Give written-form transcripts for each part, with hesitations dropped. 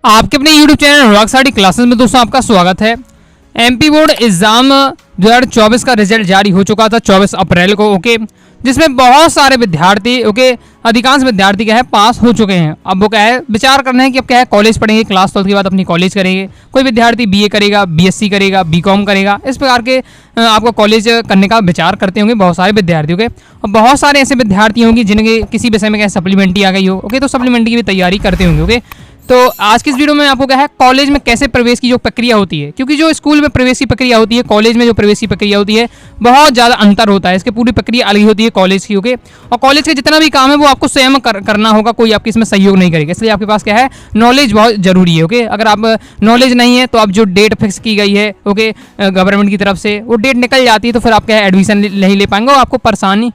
आपके अपने YouTube channel अनुराग study classes में दोस्तों आपका स्वागत है। एमपी बोर्ड एग्जाम 2024 का रिजल्ट जारी हो चुका था 24 अप्रैल को, ओके, जिसमें बहुत सारे विद्यार्थी, ओके, अधिकांश विद्यार्थी क्या है पास हो चुके हैं। अब वो क्या है विचार करना है कि अब क्या है कॉलेज पढ़ेंगे, क्लास 12 के बाद अपनी कॉलेज करेंगे। कोई विद्यार्थी बीए करेगा, बीएससी करेगा, बीकॉम करेगा, इस प्रकार के आपको कॉलेज करने का विचार करते होंगे बहुत सारे विद्यार्थियों के। और बहुत सारे ऐसे विद्यार्थी होंगे जिनके किसी विषय में क्या सप्लीमेंट्री आ गई हो, ओके, तो सप्लीमेंट्री की भी तैयारी करते होंगे, ओके। तो आज की इस वीडियो में आपको क्या है कॉलेज में कैसे प्रवेश की जो प्रक्रिया होती है, क्योंकि जो स्कूल में प्रवेश की प्रक्रिया होती है, कॉलेज में जो प्रवेश की प्रक्रिया होती है, बहुत ज़्यादा अंतर होता है। इसकी पूरी प्रक्रिया अलग होती है कॉलेज की, ओके। और कॉलेज के जितना भी काम है वो आपको स्वयं करना होगा, कोई आपकी इसमें सहयोग नहीं करेगा। इसलिए आपके पास क्या है नॉलेज बहुत जरूरी है, ओके। अगर आप नॉलेज नहीं है तो आप जो डेट फिक्स की गई है, ओके, गवर्नमेंट की तरफ से, वो डेट निकल जाती है तो फिर आप क्या है एडमिशन नहीं ले पाएंगे और आपको परेशान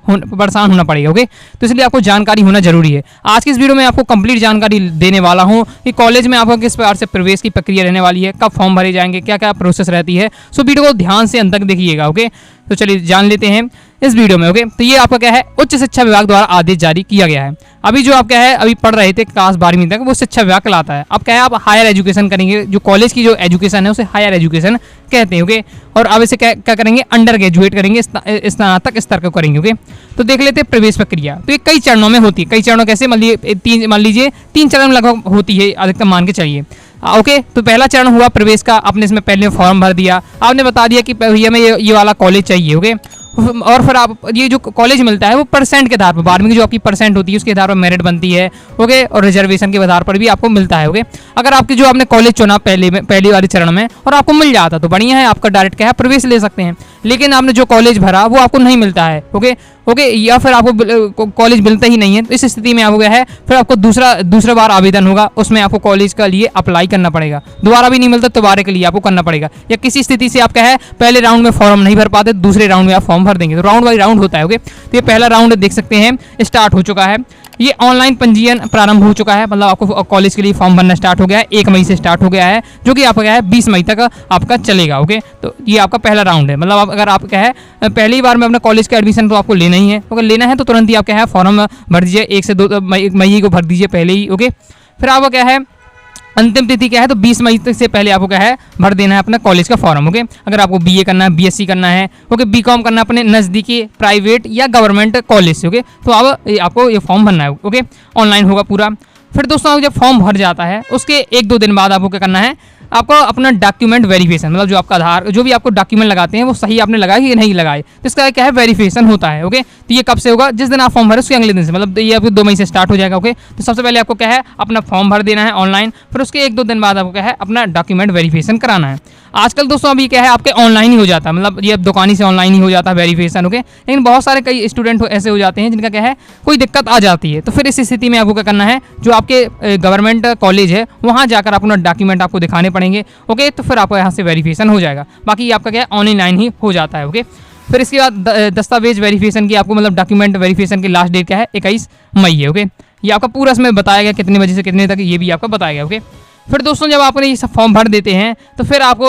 होना पड़ेगा, ओके। तो इसलिए आपको जानकारी होना जरूरी है। आज की इस वीडियो में आपको कंप्लीट जानकारी देने वाला हूँ कि कॉलेज में आपको किस प्रकार से प्रवेश की प्रक्रिया रहने वाली है, कब फॉर्म भरे जाएंगे, क्या क्या प्रोसेस रहती है। सो वीडियो को ध्यान से अंत तक देखिएगा, ओके। तो चलिए जान लेते हैं इस वीडियो में, ओके। तो ये आपका क्या है उच्च शिक्षा विभाग द्वारा आदेश जारी किया गया है। अभी जो आप क्या है अभी पढ़ रहे थे क्लास 12वीं तक, वो शिक्षा विभाग कहलाता है। अब क्या है आप हायर एजुकेशन करेंगे, जो कॉलेज की जो एजुकेशन है उसे हायर एजुकेशन कहते हैं, ओके। और अब इसे क्या करेंगे अंडर ग्रेजुएट करेंगे, स्नातक स्तर को करेंगे, ओके। तो देख लेते हैं प्रवेश प्रक्रिया। तो ये कई चरणों में होती है। कई चरणों कैसे मान लीजिए 3 चरण लगभग होती है, अधिकतम मान के चाहिए, ओके। तो पहला चरण हुआ प्रवेश का, आपने इसमें पहले फॉर्म भर दिया, आपने बता दिया कि भैया मैं ये वाला कॉलेज चाहिए, ओके। और फिर आप ये जो कॉलेज मिलता है वो परसेंट के आधार पर, 12वीं की जो आपकी परसेंट होती है उसके आधार पर मेरिट बनती है, ओके। और रिजर्वेशन के आधार पर भी आपको मिलता है, ओके। अगर आपकी जो आपने कॉलेज चुना पहली वाले चरण में और आपको मिल जाता तो बढ़िया है, आपका डायरेक्ट क्या है प्रवेश ले सकते हैं। लेकिन आपने जो कॉलेज भरा वो आपको नहीं मिलता है, ओके, या फिर आपको कॉलेज मिलता ही नहीं है, तो इस स्थिति में आपको क्या है फिर आपको दूसरा बार आवेदन होगा, उसमें आपको कॉलेज का लिए अप्लाई करना पड़ेगा। दोबारा भी नहीं मिलता, दोबारा के लिए आपको करना पड़ेगा। या किसी स्थिति से आप क्या है पहले राउंड में फॉर्म नहीं भर पाते, दूसरे राउंड में आप फॉर्म भर देंगे, तो राउंड बाई राउंड होता है, ओके। तो ये पहला राउंड देख सकते हैं स्टार्ट हो चुका है। ये ऑनलाइन पंजीयन प्रारंभ हो चुका है, मतलब आपको कॉलेज के लिए फॉर्म भरना स्टार्ट हो गया है, 1 मई से स्टार्ट हो गया है, जो कि आपका क्या है 20 मई तक आपका चलेगा, ओके। तो ये आपका पहला राउंड है। मतलब अगर आप क्या है पहली बार में अपने कॉलेज का एडमिशन तो आपको लेना ही है, अगर लेना है तो तुरंत ही आप क्या है फॉर्म भर दीजिए, 1 से 2 मई को भर दीजिए पहले ही, ओके। फिर आपको क्या है अंतिम तिथि क्या है तो 20 मई तक से पहले आपको क्या है भर देना है अपना कॉलेज का फॉर्म, ओके। अगर आपको बीए करना है, बीएससी करना है, ओके, बीकॉम करना है अपने नज़दीकी प्राइवेट या गवर्नमेंट कॉलेज से, ओके, तो आपको ये फॉर्म भरना है, ओके। ऑनलाइन होगा पूरा। फिर दोस्तों जब फॉर्म भर जाता है उसके 1-2 दिन बाद आपको क्या करना है, आपको अपना डॉक्यूमेंट वेरिफिकेशन, मतलब जो आपका आधार जो भी आपको डॉक्यूमेंट लगाते हैं वो सही आपने लगाए कि नहीं लगाए, तो इसका क्या है वेरिफिकेशन होता है, ओके। तो ये कब से होगा जिस दिन आप फॉर्म भरे उसके अगले दिन से, मतलब ये आपको 2 मई से स्टार्ट हो जाएगा, ओके। तो सबसे पहले आपको क्या है अपना फॉर्म भर देना है ऑनलाइन, फिर उसके 1-2 दिन बाद आपको क्या है अपना डॉक्यूमेंट वेरिफिकेशन कराना है। आजकल दोस्तों अभी क्या है आपके ऑनलाइन ही हो जाता है, मतलब ये अब दुकानी से ऑनलाइन ही हो जाता है वेरिफिकेशन, ओके। लेकिन बहुत सारे कई स्टूडेंट ऐसे हो जाते हैं जिनका क्या है कोई दिक्कत आ जाती है, तो फिर इस स्थिति में आपको क्या करना है जो आपके गवर्नमेंट कॉलेज है वहाँ जाकर अपना डॉक्यूमेंट आपको दिखाने पड़ेंगे, ओके। तो फिर आपको यहाँ से वेरिफिकेशन हो जाएगा, बाकी आपका क्या है ऑनलाइन ही हो जाता है, ओके। फिर इसके बाद दस्तावेज वेरिफिकेशन की आपको मतलब डॉक्यूमेंट वेरिफिकेशन की लास्ट डेट क्या है 21 मई है, ओके। ये आपका पूरा इसमें बताया गया कितने बजे से कितने तक, ये भी आपका बताया गया, ओके। फिर दोस्तों जब आपने ये सब फॉर्म भर देते हैं तो फिर आपको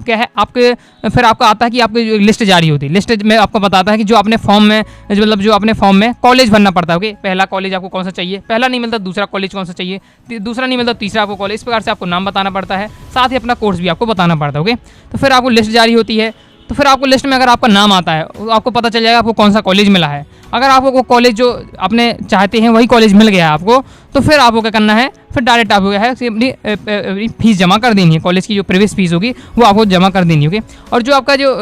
क्या है फिर आपको आता है कि आपकी लिस्ट जारी होती है। लिस्ट में आपको बताता है कि जो आपने फॉर्म में मतलब जो आपने फॉर्म में कॉलेज भरना पड़ता है, ओके। पहला कॉलेज आपको कौन सा चाहिए, पहला नहीं मिलता दूसरा कॉलेज कौन सा चाहिए, दूसरा नहीं मिलता तीसरा आपको कॉलेज, इस प्रकार से आपको नाम बताना पड़ता है, साथ ही अपना कोर्स भी आपको बताना पड़ता है, ओके। तो फिर आपको लिस्ट जारी होती है, तो फिर आपको लिस्ट में अगर आपका नाम आता है आपको पता चल जाएगा आपको कौन सा कॉलेज मिला है। अगर आपको वो कॉलेज जो आपने चाहते हैं वही कॉलेज मिल गया आपको, तो फिर आपको क्या करना है फिर डायरेक्ट आपको क्या है अपनी फीस जमा कर देनी है, कॉलेज की जो प्रवेश फीस होगी वो आपको जमा कर देनी होगी। और जो आपका जो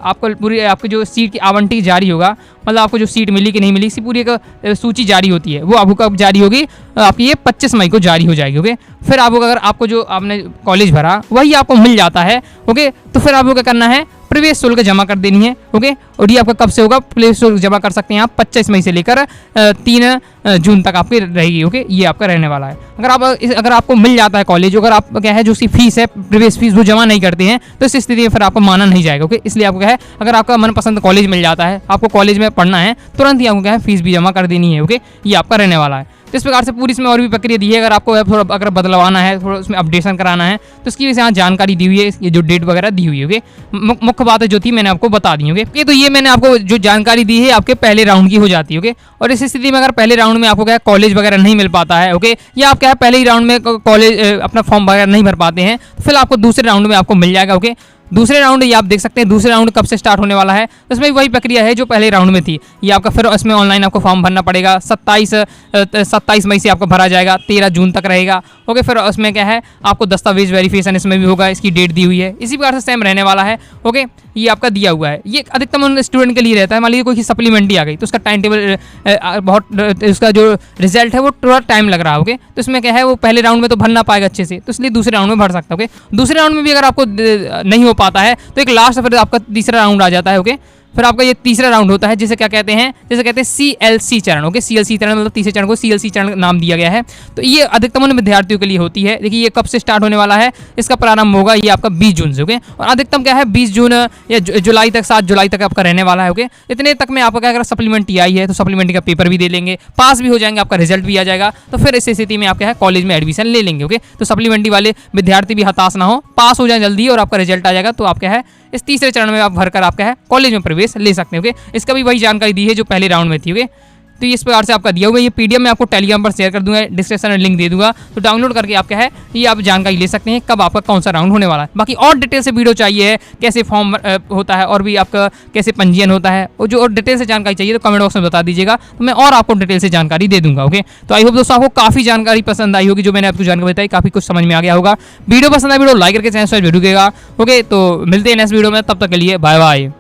आपको पूरी आपकी जो सीट की आवंटी जारी होगा, मतलब आपको जो सीट मिली कि नहीं मिली इसी पूरी एक सूची जारी होती है, वो आपको कब जारी होगी आपकी ये 25 मई को जारी हो जाएगी, ओके। फिर आपको अगर आपको जो आपने कॉलेज भरा वही आपको मिल जाता है, ओके, तो फिर आपको क्या करना है प्रवेश शुल्क जमा कर देनी है, ओके। और ये आपका कब से होगा प्रवेश शुल्क जमा कर सकते हैं आप 25 मई से लेकर 3 जून तक आपकी रहेगी, ओके। ये आपका रहने वाला है। अगर आपको मिल जाता है कॉलेज, अगर आप क्या है जो उसकी फीस है प्रवेश फीस वो जमा नहीं करते हैं तो इस स्थिति में फिर आपको माना नहीं जाएगा, ओके। इसलिए आपको क्या है अगर आपका मनपसंद कॉलेज मिल जाता है, आपको कॉलेज में पढ़ना है, तुरंत ही आपको क्या है फीस भी जमा कर देनी है, ओके। ये आपका रहने वाला है। तो इस प्रकार से पूरी इसमें और भी प्रक्रिया दी है। अगर आपको थोड़ा अगर बदलवाना है, थोड़ा उसमें अपडेशन कराना है, तो इसकी वजह से यहाँ जानकारी दी हुई है, ये जो डेट वगैरह दी हुई है। ओके, मुख्य बातें जो थी मैंने आपको बता दी। ओके, तो ये मैंने आपको जो जानकारी दी है आपके पहले राउंड की हो जाती है। ओके, और इस स्थिति में अगर पहले राउंड में आपको क्या कॉलेज वगैरह नहीं मिल पाता है, ओके, या आप क्या है पहले ही राउंड में कॉलेज अपना फॉर्म वगैरह नहीं भर पाते हैं, तो फिर आपको दूसरे राउंड में आपको मिल जाएगा। ओके, दूसरे राउंड ये आप देख सकते हैं दूसरे राउंड कब से स्टार्ट होने वाला है। इसमें भी वही प्रक्रिया है जो पहले राउंड में थी। ये आपका फिर इसमें ऑनलाइन आपको फॉर्म भरना पड़ेगा। 27 मई से आपको भरा जाएगा, 13 जून तक रहेगा। ओके, फिर उसमें क्या है आपको दस्तावेज वेरिफिकेशन इसमें भी होगा, इसकी डेट दी हुई है। इसी प्रकार से सेम रहने वाला है। ओके, ये आपका दिया हुआ है। ये अधिकतम उन स्टूडेंट के लिए रहता है। मान लीजिए कोई सप्लीमेंट्री आ गई तो उसका टाइम टेबल बहुत, उसका जो रिजल्ट है वो थोड़ा टाइम लग रहा है। ओके, तो इसमें क्या है वो पहले राउंड में तो भर ना पाएगा अच्छे से, तो इसलिए दूसरे राउंड में भर सकता है। ओके, दूसरे राउंड में भी अगर आपको नहीं हो पाता है तो एक लास्ट फिर आपका तीसरा राउंड आ जाता है। ओके, फिर आपका ये तीसरा राउंड होता है जिसे क्या कहते हैं, जैसे कहते हैं CLC चरण। ओके, CLC चरण मतलब तीसरे चरण को CLC चरण नाम दिया गया है। तो ये अधिकतम उन विद्यार्थियों के लिए होती है। देखिए ये कब से स्टार्ट होने वाला है, इसका प्रारंभ होगा ये आपका 20 जून से। ओके, और अधिकतम क्या है 20 जून या जुलाई तक, 7 जुलाई तक आपका रहने वाला है। ओके, इतने तक में आपका क्या अगर सप्लीमेंट्री आई है तो सप्लीमेंट्री का पेपर भी दे लेंगे, पास भी हो जाएंगे, आपका रिजल्ट भी आ जाएगा। तो फिर इस स्थिति में आप क्या है कॉलेज में एडमिशन ले लेंगे। ओके, तो सप्लीमेंट्री वाले विद्यार्थी भी हताश ना हो, पास हो जाए जल्दी और आपका रिजल्ट आ जाएगा, तो आप क्या है इस तीसरे चरण में आप भरकर आप क्या है कॉलेज में प्रवेश ले सकते हैं। ओके, इसका भी वही जानकारी दी है जो पहले राउंड में थी। ओके, तो इस प्रकार से आपका दिया हुआ है। ये पीडीएफ मैं आपको टेलीग्राम पर शेयर कर दूंगा, डिस्क्रिप्शन में लिंक दे दूंगा, तो डाउनलोड करके आप क्या है ये आप जानकारी ले सकते हैं कब आपका कौन सा राउंड होने वाला है। बाकी और डिटेल से वीडियो चाहिए, कैसे फॉर्म होता है और भी आपका कैसे पंजीयन होता है, और जो और डिटेल से जानकारी चाहिए तो कमेंट बॉक्स में बता दीजिएगा, तो मैं और आपको डिटेल से जानकारी दे दूंगा। ओके, तो आई होप दोस्तों आपको काफ़ी जानकारी पसंद आई होगी, जो मैंने आपको जानकारी बताई काफ़ी कुछ समझ में आ गया होगा। वीडियो पसंद आए वीडियो लाइक करके चैनल सब्सक्राइब जरूर कीजिएगा। ओके, तो मिलते हैं नेक्स्ट वीडियो में, तब तक के लिए बाय बाय।